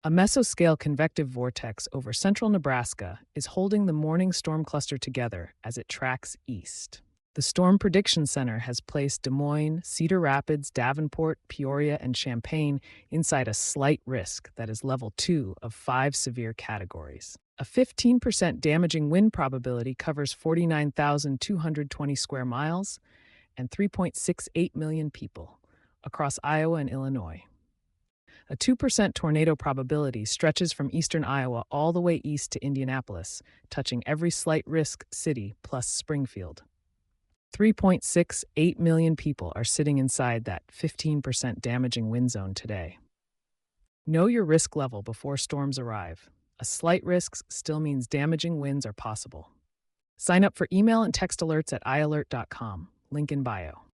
A mesoscale convective vortex over central Nebraska is holding the morning storm cluster together as it tracks east. The Storm Prediction Center has placed Des Moines, Cedar Rapids, Davenport, Peoria, and Champaign inside a slight risk that is level 2 of 5 severe categories. A 15% damaging wind probability covers 49,220 square miles and 3.68 million people across Iowa and Illinois. A 2% tornado probability stretches from eastern Iowa all the way east to Indianapolis, touching every slight risk city plus Springfield. 3.68 million people are sitting inside that 15% damaging wind zone today. Know your risk level before storms arrive. A slight risk still means damaging winds are possible. Sign up for email and text alerts at ialert.com. Link in bio.